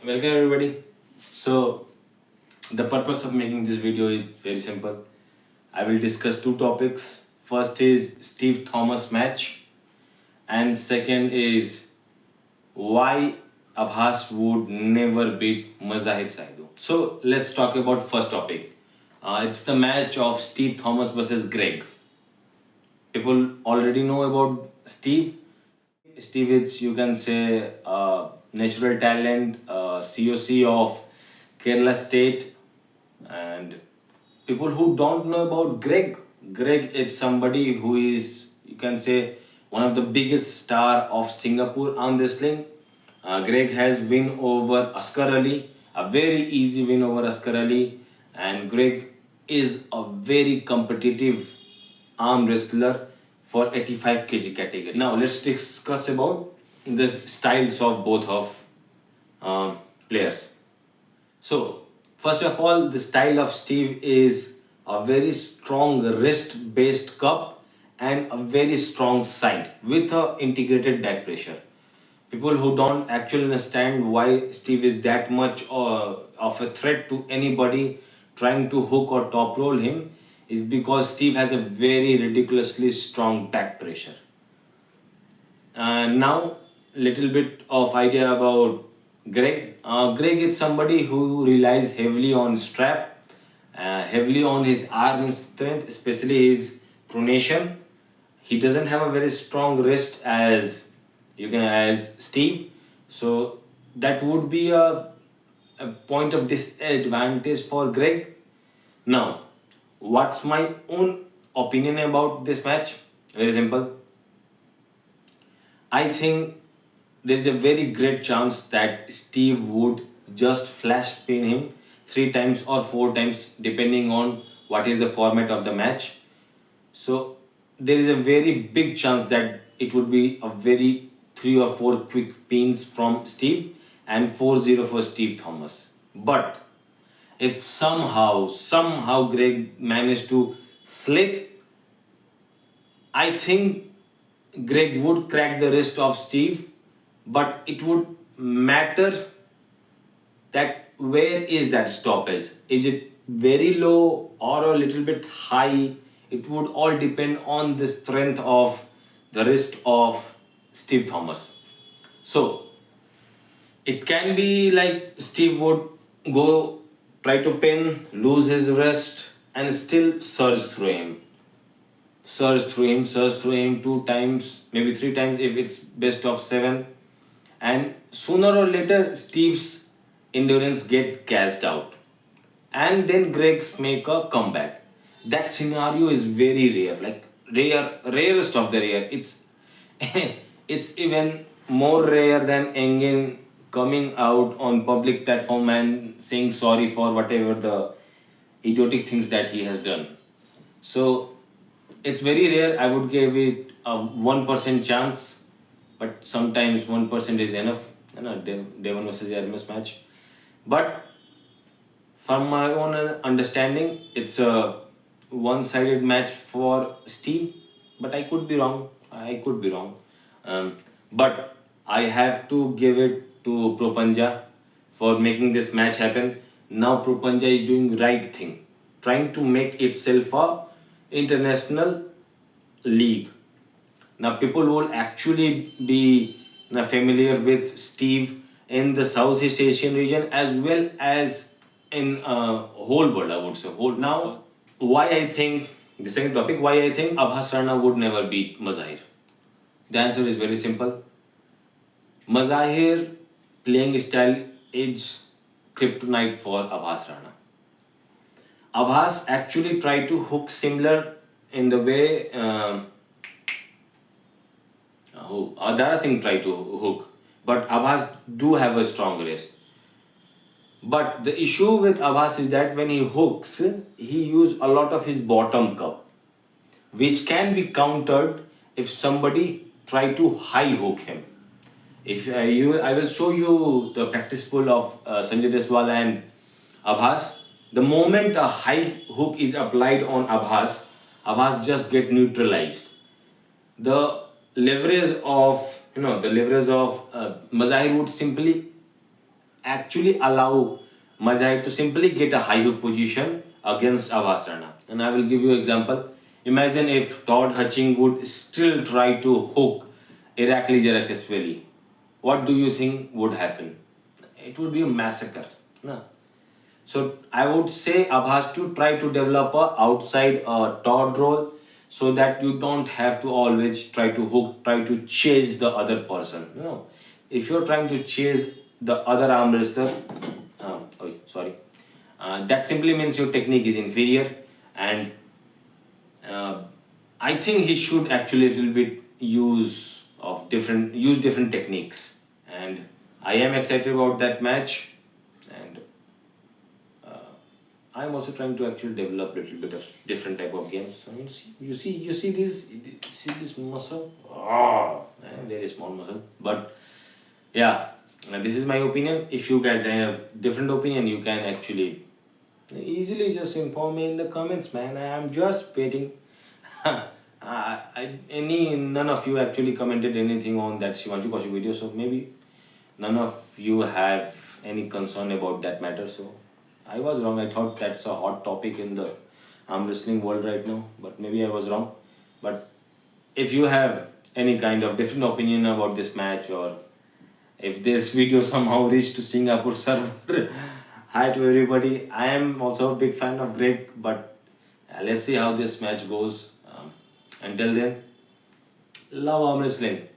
Welcome everybody. So the purpose of making this video is very simple. I will discuss two topics. First is Steve Thomas match, and second is why Abhas would never beat Mazahir Saidu. So let's talk about first topic. It's the match of Steve Thomas versus Greg. People already know about Steve. Steve is, you can say, natural talent, COC of Kerala State, and people who don't know about Greg is somebody who is, you can say, one of the biggest star of Singapore arm wrestling. Greg has win over Asghar Ali, a very easy win over Asghar Ali, and Greg is a very competitive arm wrestler for 85 kg category. Now let's discuss about the styles of both of players. So first of all, the style of Steve is a very strong wrist based cup and a very strong side with a integrated back pressure. People who don't actually understand why Steve is that much of a threat to anybody trying to hook or top roll him is because Steve has a very ridiculously strong back pressure. Now, little bit of idea about Greg. Greg is somebody who relies heavily on strap, heavily on his arm strength, especially his pronation. He doesn't have a very strong wrist as Steve, so that would be a point of disadvantage for Greg. Now, what's my own opinion about this match? Very simple. I think there is a very great chance that Steve would just flash pin him 3 times or 4 times, depending on what is the format of the match. So there is a very big chance that it would be a very 3 or 4 quick pins from Steve and 4-0 for Steve Thomas. But if somehow Greg managed to slip, I think Greg would crack the wrist of Steve, but it would matter that where is that stoppage? Is it very low or a little bit high? It would all depend on the strength of the wrist of Steve Thomas. So it can be like Steve would go try to pin, lose his wrist, and still surge through him 2 times, maybe 3 times if it's best of seven, and sooner or later Steve's endurance get gassed out, and then Greg's make a comeback. That scenario is very rare, like rarest of the rare. It's it's even more rare than Engen coming out on public platform and saying sorry for whatever the idiotic things that he has done. So it's very rare. I would give it a 1% chance, but sometimes 1% is enough. You know, Devon versus Hermes match. But from my own understanding, it's a one-sided match for Steve. But I could be wrong. But I have to give it to Propanja for making this match happen. Now Propanja is doing right thing, trying to make itself a international league. Now people will actually be familiar with Steve in the Southeast Asian region as well as in whole world. I would say whole. Now, why I think the second topic, why I think Abhas Rana would never beat Mazahir. The answer is very simple. Mazahir playing style is kryptonite for Abhas Rana. Abhas actually tried to hook similar in the way Adara Singh tried to hook, but Abhas do have a strong wrist. But the issue with Abhas is that when he hooks, he uses a lot of his bottom cup, which can be countered if somebody try to high hook him. If I will show you the practice pool of Sanjay Deswal and Abhas. The moment a high hook is applied on Abhas just get neutralized. The leverage of Mazahir would simply actually allow Mazahir to simply get a high hook position against Abhas Rana. And I will give you an example. Imagine if Todd Hutching would still try to hook Irakli Jarakisvili. What do you think would happen? It would be a massacre. No? So I would say Abhas to try to develop a outside Todd role so that you don't have to always try to hook, try to chase the other person. If you're trying to chase the other arm wrestler, sorry, that simply means your technique is inferior, and uh, I think he should actually a little bit use different techniques, and I am excited about that match, and uh, I'm also trying to actually develop a little bit of different type of games. I mean, see this muscle? Very small muscle, but yeah, this is my opinion. If you guys have different opinion, you can actually easily just inform me in the comments, man. I am just waiting. None of you actually commented anything on that Shivanshu Kaushik video, so maybe none of you have any concern about that matter. So I was wrong. I thought that's a hot topic in the arm wrestling world right now, but maybe I was wrong. But if you have any kind of different opinion about this match, or if this video somehow reached to Singapore server, hi to everybody. I am also a big fan of Greg, but let's see how this match goes. Until then, love arm wrestling.